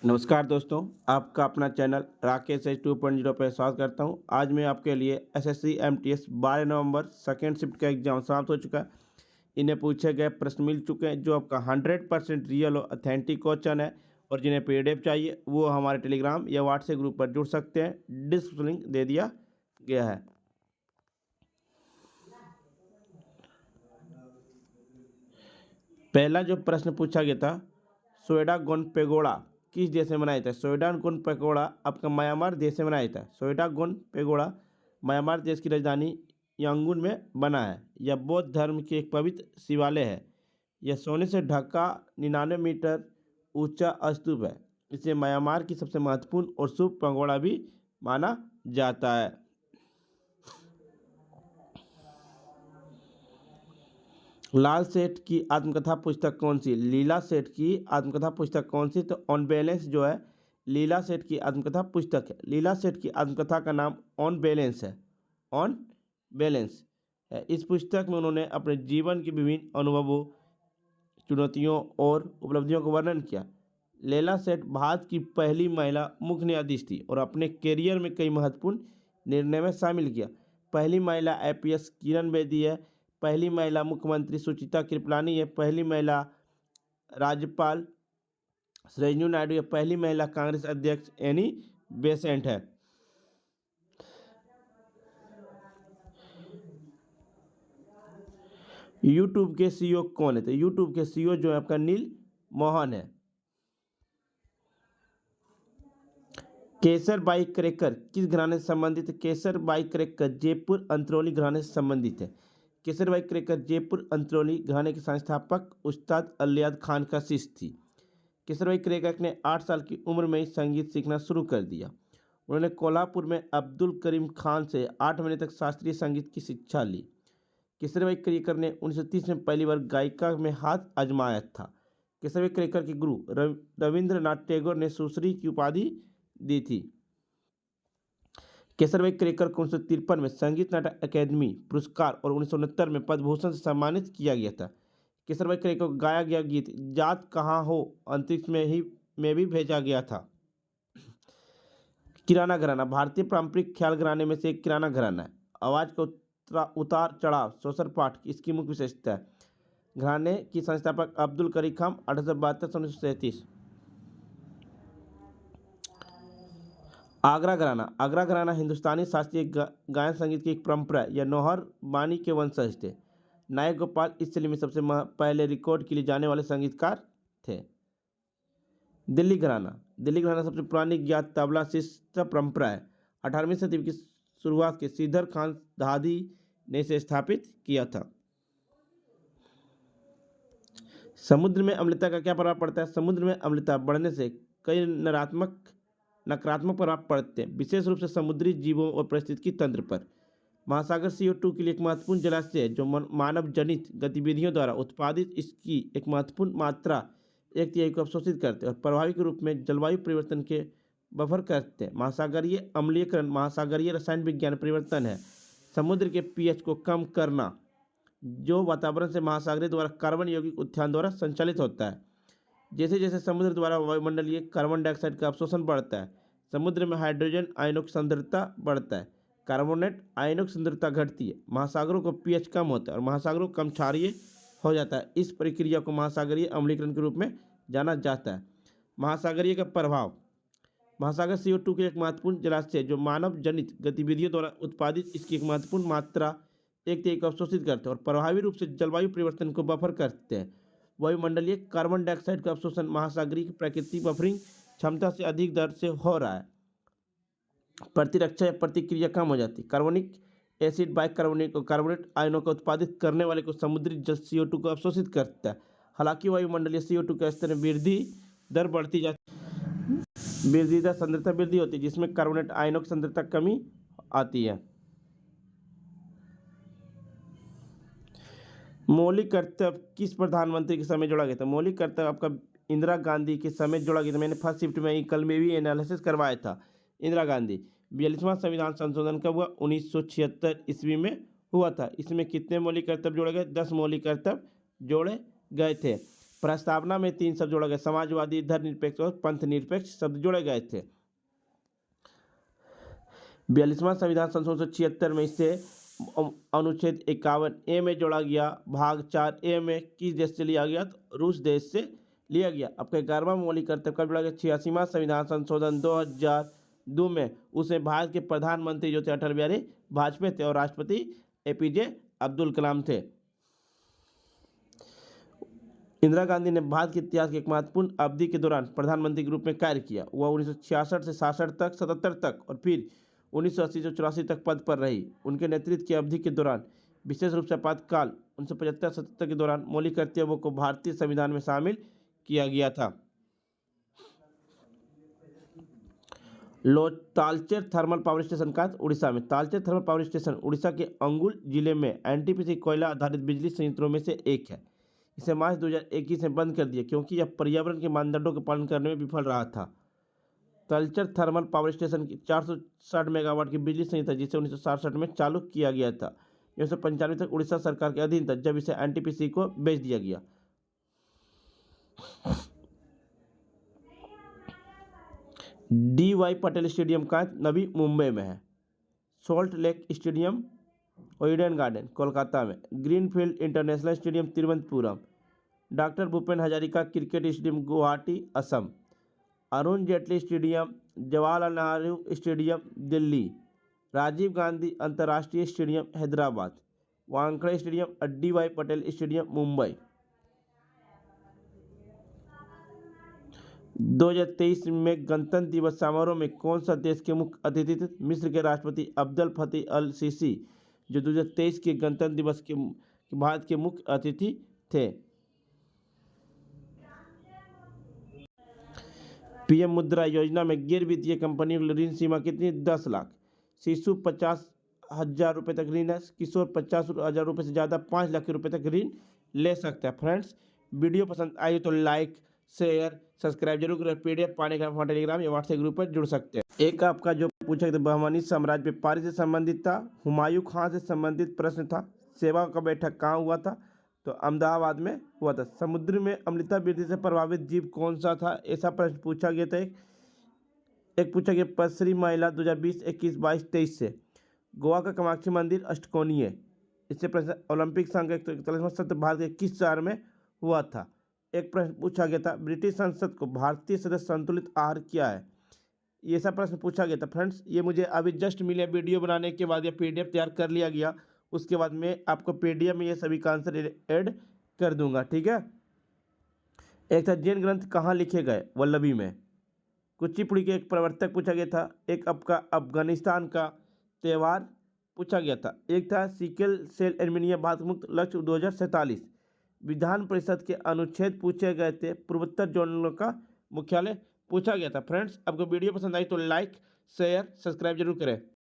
नमस्कार दोस्तों, आपका अपना चैनल राकेश एच 2.0 पर स्वागत करता हूं। आज मैं आपके लिए एसएससी एमटीएस 12 नवंबर सेकेंड शिफ्ट का एग्जाम समाप्त हो चुका है। इन्हें पूछे गए प्रश्न मिल चुके हैं जो आपका 100% रियल और अथेंटिक क्वेश्चन है, और जिन्हें पीडीएफ चाहिए वो हमारे टेलीग्राम या व्हाट्सएप ग्रुप पर जुड़ सकते हैं। डिस्क्रिप्शन लिंक दे दिया गया है। पहला जो प्रश्न पूछा गया था, सोएडागोन पेगोड़ा किस देश में बनाया था? सोएडागोन पेगोड़ा आपका म्यांमार देश में बनाया था। सोएडागोन पेगोड़ा म्यांमार देश की राजधानी यांगून में बना है। यह बौद्ध धर्म की एक पवित्र शिवालय है। यह सोने से ढका 99 मीटर ऊंचा स्तूप है। इसे म्यांमार की सबसे महत्वपूर्ण और शुभ पेगोड़ा भी माना जाता है। लाल सेठ की आत्मकथा पुस्तक कौन सी? लीला सेठ की आत्मकथा पुस्तक कौन सी? तो ऑन बैलेंस जो है लीला सेठ की आत्मकथा पुस्तक है। लीला सेठ की आत्मकथा का नाम ऑन बैलेंस है। ऑन बैलेंस है। इस पुस्तक में उन्होंने अपने जीवन के विभिन्न अनुभवों, चुनौतियों और उपलब्धियों का वर्णन किया। लीला सेठ भारत की पहली महिला मुख्य न्यायाधीश थी और अपने करियर में कई महत्वपूर्ण निर्णय में शामिल किया। पहली महिला आईपीएस किरण बेदी है। पहली महिला मुख्यमंत्री सुचिता कृपलानी है। पहली महिला राज्यपाल सरोजिनी नायडू है। पहली महिला कांग्रेस अध्यक्ष एनी बेसेंट है। यूट्यूब के सीईओ कौन है? तो यूट्यूब के सीईओ जो है आपका नील मोहन है। केसरबाई क्रेकर किस घराने से संबंधित है? केसरबाई क्रेकर जयपुर अंतरौली घराने से संबंधित है। केसरबाई क्रेकर जयपुर अंतरौली घराने के संस्थापक उस्ताद अलियाद खान का शिष्य थी। केसरबाई क्रेकर ने 8 साल की उम्र में ही संगीत सीखना शुरू कर दिया। उन्होंने कोल्हापुर में अब्दुल करीम खान से 8 महीने तक शास्त्रीय संगीत की शिक्षा ली। केसरबाई क्रेकर ने 1930 में पहली बार गायिका में हाथ आजमाया था। केसरबाई क्रेकर के गुरु रविंद्रनाथ टैगोर ने सुश्री की उपाधि दी थी। केसरबाई क्रेकर को 1953 में संगीत नाटक अकादमी पुरस्कार और 1969 में पद्म भूषण से सम्मानित किया गया था। केसरबाई क्रेकर को गाया गया गीत जात कहाँ हो अंतरिक्ष में भी भेजा गया था। किराना घराना भारतीय पारंपरिक ख्याल घराने में से एक किराना घराना है। आवाज का उतार चढ़ाव स्वसर पाठ इसकी मुख्य विशेषता है। घराने की संस्थापक अब्दुल करीम खान 1872 से 1937। आगरा घराना हिंदुस्तानी शास्त्रीय गायन संगीत की एक परंपरा है। यह नौहर बानी के वंशज थे। नायक गोपाल इस शैली में सबसे पहले रिकॉर्ड किए जाने वाले संगीतकार थे। दिल्ली घराना सबसे पुरानी ज्ञात तबला शिष्ट परंपरा है। 18वीं सदी की शुरुआत के श्रीधर खान दादी ने इसे स्थापित किया था। समुद्र में अम्लता का क्या प्रभाव पड़ता है? समुद्र में अम्लता बढ़ने से कई नकारात्मक प्रभाव पड़ते हैं, विशेष रूप से समुद्री जीवों और पारिस्थितिकी तंत्र पर। महासागर CO2 के लिए एक महत्वपूर्ण जलाशय है जो मानव जनित गतिविधियों द्वारा उत्पादित इसकी एक महत्वपूर्ण मात्रा एक तिहाई को अवशोषित करते हैं और प्रभावी के रूप में जलवायु परिवर्तन के बफर करते हैं। महासागरीय अम्लीकरण महासागरीय रसायन विज्ञान परिवर्तन है। समुद्र के पीएच को कम करना जो वातावरण से महासागरीय द्वारा कार्बन यौगिक उत्थान द्वारा संचालित होता है। जैसे जैसे समुद्र द्वारा वायुमंडलीय कार्बन डाइऑक्साइड का अवशोषण बढ़ता है, समुद्र में हाइड्रोजन आयनों की सांद्रता बढ़ता है, कार्बोनेट आयनों की सांद्रता घटती है, महासागरों को पीएच कम होता है और महासागरों कम क्षारीय हो जाता है। इस प्रक्रिया को महासागरीय अम्लीकरण के रूप में जाना जाता है। महासागरीय का प्रभाव महासागर CO2 के एक महत्वपूर्ण जलाशय है जो मानव जनित गतिविधियों द्वारा उत्पादित इसकी एक महत्वपूर्ण मात्रा एक तिहाई को अवशोषित करते हैं और प्रभावी रूप से जलवायु परिवर्तन को बफर करते हैं। वायुमंडलीय कार्बन डाइऑक्साइड का अवशोषण महासागरीय प्राकृतिक बफरिंग क्षमता से अधिक दर से हो रहा है। प्रतिरक्षा या प्रतिक्रिया कम हो जाती है। कार्बनिक एसिड बाइकार्बोनेट और कार्बोनेट आयनों का उत्पादित करने वाले को समुद्री जल CO2 को अवशोषित करता है। हालांकि वायुमंडलीय CO2 का स्तर में वृद्धि दर बढ़ती जाती है, वृद्धि दर सांद्रता वृद्धि होती है जिसमें कार्बोनेट आयनों की सांद्रता कमी आती है। मौलिक कर्तव्य किस प्रधानमंत्री के समय जोड़ा गया था? मौलिक कर्तव्य आपका इंदिरा गांधी के समय जोड़ा गया था। मैंने फर्स्ट शिफ्ट में कल में भी एनालिसिस करवाया था। इंदिरा गांधी 42वां संविधान संशोधन कब हुआ? 1976 ईस्वी में हुआ था। इसमें कितने मौलिक कर्तव्य जोड़े गए? 10 मौलिक कर्तव्य जोड़े गए थे। प्रस्तावना में 3 शब्द जोड़े गए, समाजवादी, धर्मनिरपेक्ष और पंथ निरपेक्ष शब्द जोड़े गए थे। 42वां संविधान संशोधन 1976 में इसे अनुच्छेद 51A में जोड़ा गया। भाग 4A में किस देश से लिया गया? तो रूस देश से लिया गया। आपका 11वां मौलिक कर्तव्य कब जोड़ा गया? 86वां संविधान संशोधन 2002 में। उसमें भारत के प्रधानमंत्री जो थे अटल बिहारी वाजपेयी थे और राष्ट्रपति APJ अब्दुल कलाम थे। इंदिरा गांधी ने भारत के इतिहास की एक महत्वपूर्ण अवधि के दौरान प्रधानमंत्री के रूप में कार्य किया। वह 1966 से 66 तक, 77 तक और फिर 1980 से 84 तक पद पर रही। उनके नेतृत्व की अवधि के दौरान, विशेष रूप से आपातकाल 1975-77 के दौरान, मौलिक कर्तव्यों को भारतीय संविधान में शामिल किया गया था। तालचेर थर्मल पावर स्टेशन का उड़ीसा में। Talcher thermal power station Orissa के अंगुल जिले में NTPC कोयला आधारित बिजली संयंत्रों में से एक है। इसे मार्च 2021 में बंद कर दिया क्योंकि यह पर्यावरण के मानदंडों के पालन करने में विफल रहा था। तालचेर थर्मल पावर स्टेशन की 460 मेगावाट की बिजली संयंत्र है, जिसे 1967 में चालू किया गया था। 1995 तक उड़ीसा सरकार के अधीन था, जब इसे NTPC को बेच दिया गया। DY पटेल स्टेडियम का नवी मुंबई में है। सॉल्ट लेक स्टेडियम और ईडन गार्डन कोलकाता में। Greenfield International Stadium Thiruvananthapuram. Doctor Bhupen Hazarika Cricket Stadium Guwahati Assam. Arun Jaitley Stadium Jawaharlal Nehru Stadium Delhi. Rajiv Gandhi अंतर्राष्ट्रीय Stadium Hyderabad. Wankhede Stadium DY Patil Stadium Mumbai. 2023 में गणतंत्र दिवस समारोह में कौन सा देश के मुख्य अतिथि थे? मिस्र के राष्ट्रपति अब्दुल फतेह अल सीसी, जो 2023 के गणतंत्र दिवस के भारत के मुख्य अतिथि थे। PM मुद्रा योजना में गैर वित्तीय कंपनियों की ऋण सीमा कितनी? 10 लाख। शिशु 50,000 रुपये तक ऋण है। किशोर 50,000 रुपये से ज़्यादा 5 लाख रुपये तक ऋण ले सकता है। फ्रेंड्स, वीडियो पसंद आई तो लाइक, शेयर, सब्सक्राइब जरूर करें। PDF पाने का टेलीग्राम या व्हाट्सएप ग्रुप पर जुड़ सकते हैं। एक आपका जो पूछा गया बहमानी साम्राज्य व्यापारी से संबंधित था। हुमायूं खां से संबंधित प्रश्न था। सेवा का बैठक कहाँ हुआ था? तो अहमदाबाद में हुआ था। समुद्र में अम्लता वृद्धि से प्रभावित जीव कौन सा था? ऐसा प्रश्न पूछा गया था। एक पूछा गया पश्चिमी महिला 2020, 21, 22, 23 से। गोवा का कामाक्षी मंदिर अष्टकोणीय। इससे प्रश्न ओलंपिक संघ का 41वां सत्र भारत के किस शहर में हुआ था? एक प्रश्न पूछा गया था ब्रिटिश संसद को भारतीय सदस्य संतुलित आहार क्या है? ये सब प्रश्न पूछा गया था। फ्रेंड्स, ये मुझे अभी जस्ट मिले, वीडियो बनाने के बाद ये PDF तैयार कर लिया गया। उसके बाद मैं आपको PDF में ये सभी का आंसर ऐड कर दूंगा, ठीक है। एक था जैन ग्रंथ कहाँ लिखे गए? वल्लभी में। कुचिपुड़ी के एक प्रवर्तक पूछा गया था। एक आपका अफगानिस्तान का त्यौहार पूछा गया था। एक था सिकल सेल एनीमिया भारत मुक्त लक्ष्य 2047। विधान परिषद के अनुच्छेद पूछे गए थे। पूर्वोत्तर जोनों का मुख्यालय पूछा गया था। फ्रेंड्स, आपको वीडियो पसंद आई तो लाइक, शेयर, सब्सक्राइब जरूर करें।